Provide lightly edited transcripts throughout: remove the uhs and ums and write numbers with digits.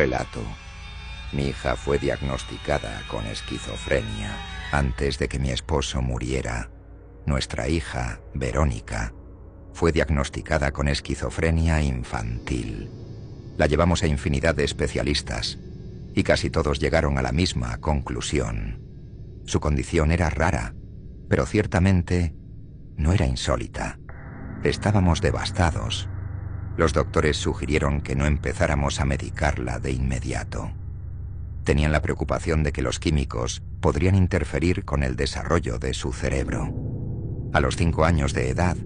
Relato. Mi hija fue diagnosticada con esquizofrenia antes de que mi esposo muriera. Nuestra hija, Verónica, fue diagnosticada con esquizofrenia infantil. La llevamos a infinidad de especialistas y casi todos llegaron a la misma conclusión. Su condición era rara, pero ciertamente no era insólita. Estábamos devastados. Los doctores sugirieron que no empezáramos a medicarla de inmediato. Tenían la preocupación de que los químicos podrían interferir con el desarrollo de su cerebro. A los 5 años de edad,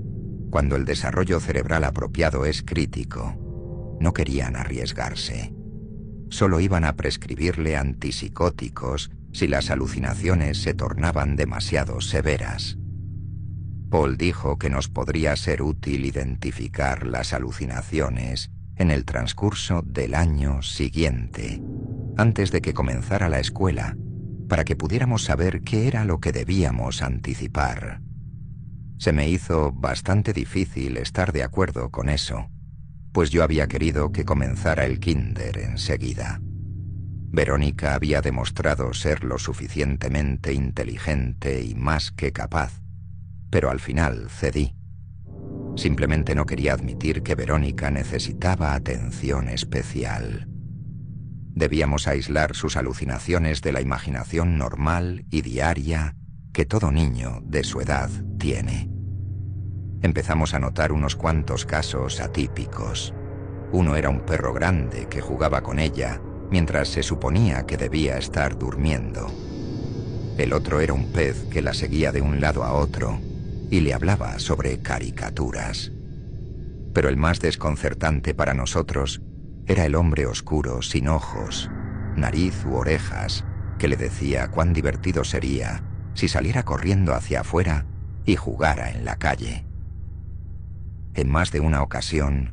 cuando el desarrollo cerebral apropiado es crítico, no querían arriesgarse. Solo iban a prescribirle antipsicóticos si las alucinaciones se tornaban demasiado severas. Paul dijo que nos podría ser útil identificar las alucinaciones en el transcurso del año siguiente, antes de que comenzara la escuela, para que pudiéramos saber qué era lo que debíamos anticipar. Se me hizo bastante difícil estar de acuerdo con eso, pues yo había querido que comenzara el kinder enseguida. Verónica había demostrado ser lo suficientemente inteligente y más que capaz, pero al final cedí. Simplemente no quería admitir que Verónica necesitaba atención especial. Debíamos aislar sus alucinaciones de la imaginación normal y diaria que todo niño de su edad tiene. Empezamos a notar unos cuantos casos atípicos. Uno era un perro grande que jugaba con ella mientras se suponía que debía estar durmiendo. El otro era un pez que la seguía de un lado a otro y le hablaba sobre caricaturas. Pero el más desconcertante para nosotros era el hombre oscuro sin ojos, nariz u orejas, que le decía cuán divertido sería si saliera corriendo hacia afuera y jugara en la calle. En más de una ocasión,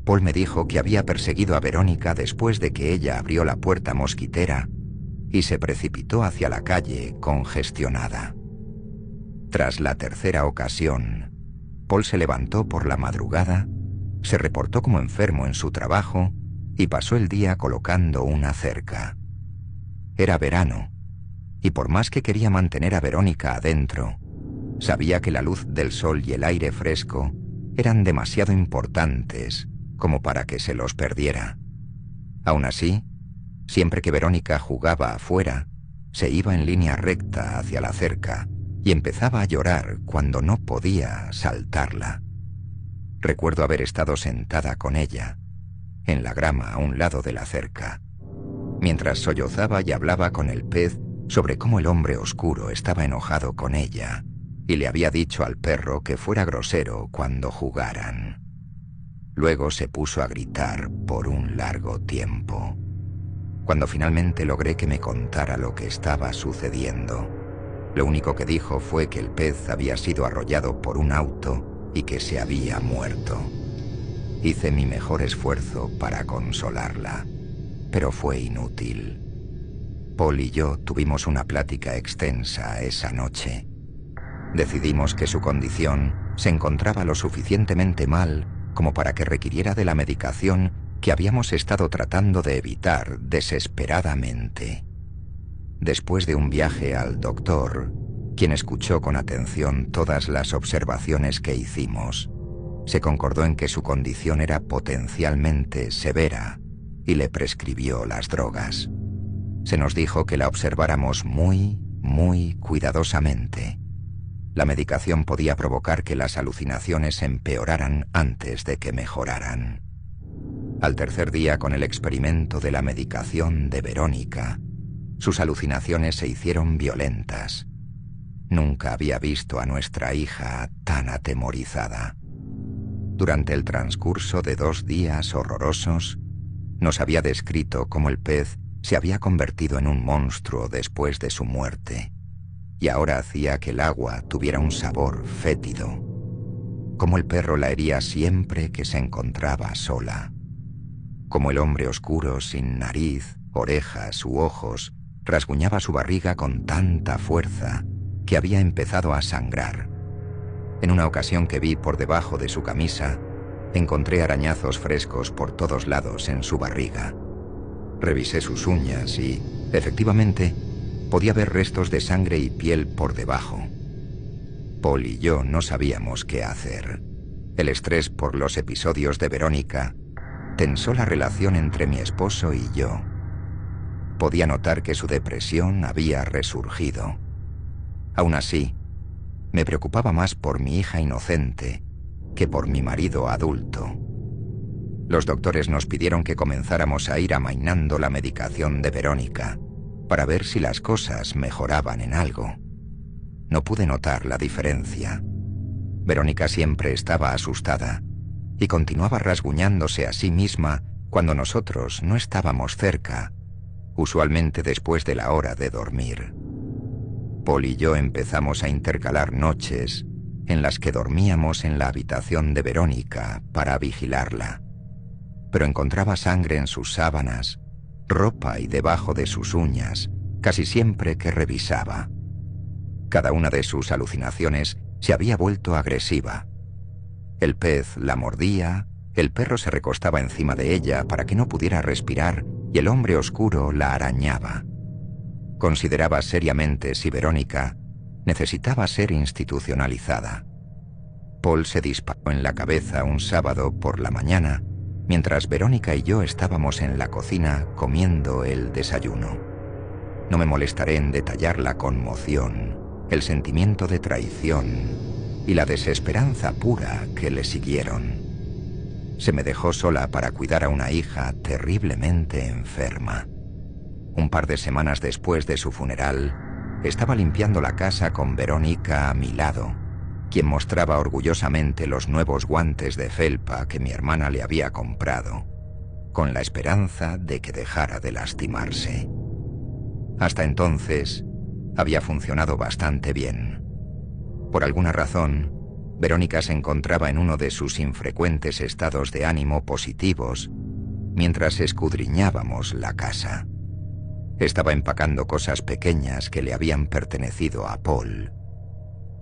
Paul me dijo que había perseguido a Verónica después de que ella abrió la puerta mosquitera y se precipitó hacia la calle congestionada. Tras la tercera ocasión, Paul se levantó por la madrugada, se reportó como enfermo en su trabajo y pasó el día colocando una cerca. Era verano, y por más que quería mantener a Verónica adentro, sabía que la luz del sol y el aire fresco eran demasiado importantes como para que se los perdiera. Aún así, siempre que Verónica jugaba afuera, se iba en línea recta hacia la cerca y empezaba a llorar cuando no podía saltarla. Recuerdo haber estado sentada con ella, en la grama a un lado de la cerca, mientras sollozaba y hablaba con el pez sobre cómo el hombre oscuro estaba enojado con ella y le había dicho al perro que fuera grosero cuando jugaran. Luego se puso a gritar por un largo tiempo. Cuando finalmente logré que me contara lo que estaba sucediendo, lo único que dijo fue que el pez había sido arrollado por un auto y que se había muerto. Hice mi mejor esfuerzo para consolarla, pero fue inútil. Paul y yo tuvimos una plática extensa esa noche. Decidimos que su condición se encontraba lo suficientemente mal como para que requiriera de la medicación que habíamos estado tratando de evitar desesperadamente. Después de un viaje al doctor, quien escuchó con atención todas las observaciones que hicimos, se concordó en que su condición era potencialmente severa y le prescribió las drogas. Se nos dijo que la observáramos muy cuidadosamente. La medicación podía provocar que las alucinaciones empeoraran antes de que mejoraran. Al tercer día con el experimento de la medicación de Verónica, sus alucinaciones se hicieron violentas. Nunca había visto a nuestra hija tan atemorizada. Durante el transcurso de 2 días horrorosos, nos había descrito cómo el pez se había convertido en un monstruo después de su muerte, y ahora hacía que el agua tuviera un sabor fétido, cómo el perro la hería siempre que se encontraba sola, cómo el hombre oscuro sin nariz, orejas u ojos rasguñaba su barriga con tanta fuerza que había empezado a sangrar. En una ocasión que vi por debajo de su camisa, encontré arañazos frescos por todos lados en su barriga. Revisé sus uñas y, efectivamente, podía ver restos de sangre y piel por debajo. Paul y yo no sabíamos qué hacer. El estrés por los episodios de Verónica tensó la relación entre mi esposo y yo. Podía notar que su depresión había resurgido. Aún así, me preocupaba más por mi hija inocente que por mi marido adulto. Los doctores nos pidieron que comenzáramos a ir amainando la medicación de Verónica para ver si las cosas mejoraban en algo. No pude notar la diferencia. Verónica siempre estaba asustada y continuaba rasguñándose a sí misma cuando nosotros no estábamos cerca, usualmente después de la hora de dormir. Paul y yo empezamos a intercalar noches en las que dormíamos en la habitación de Verónica para vigilarla, pero encontraba sangre en sus sábanas, ropa y debajo de sus uñas, casi siempre que revisaba. Cada una de sus alucinaciones se había vuelto agresiva. El pez la mordía, el perro se recostaba encima de ella para que no pudiera respirar y el hombre oscuro la arañaba. Consideraba seriamente si Verónica necesitaba ser institucionalizada. Paul se disparó en la cabeza un sábado por la mañana mientras Verónica y yo estábamos en la cocina comiendo el desayuno. No me molestaré en detallar la conmoción, el sentimiento de traición y la desesperanza pura que le siguieron. Se me dejó sola para cuidar a una hija terriblemente enferma. Un par de semanas después de su funeral, estaba limpiando la casa con Verónica a mi lado, quien mostraba orgullosamente los nuevos guantes de felpa que mi hermana le había comprado, con la esperanza de que dejara de lastimarse. Hasta entonces, había funcionado bastante bien. Por alguna razón, Verónica se encontraba en uno de sus infrecuentes estados de ánimo positivos mientras escudriñábamos la casa. Estaba empacando cosas pequeñas que le habían pertenecido a Paul.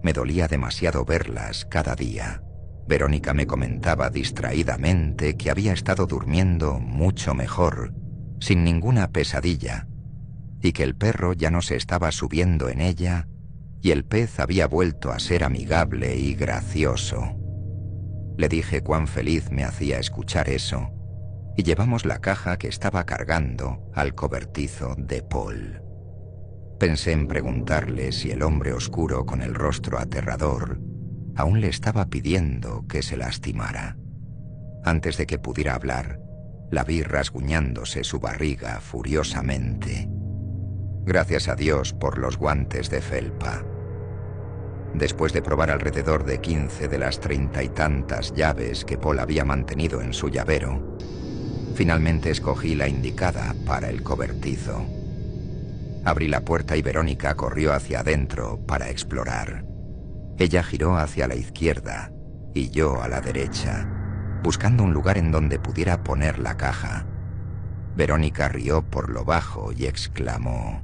Me dolía demasiado verlas cada día. Verónica me comentaba distraídamente que había estado durmiendo mucho mejor, sin ninguna pesadilla, y que el perro ya no se estaba subiendo en ella y el pez había vuelto a ser amigable y gracioso. Le dije cuán feliz me hacía escuchar eso, y llevamos la caja que estaba cargando al cobertizo de Paul. Pensé en preguntarle si el hombre oscuro con el rostro aterrador aún le estaba pidiendo que se lastimara. Antes de que pudiera hablar, la vi rasguñándose su barriga furiosamente. Gracias a Dios por los guantes de felpa. Después de probar alrededor de 15 de las 30 y tantas llaves que Paul había mantenido en su llavero, finalmente escogí la indicada para el cobertizo. Abrí la puerta y Verónica corrió hacia adentro para explorar. Ella giró hacia la izquierda y yo a la derecha, buscando un lugar en donde pudiera poner la caja. Verónica rió por lo bajo y exclamó: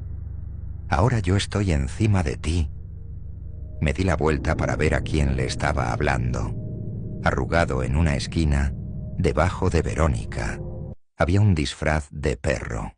«Ahora yo estoy encima de ti». Me di la vuelta para ver a quién le estaba hablando. Arrugado en una esquina, debajo de Verónica, había un disfraz de perro.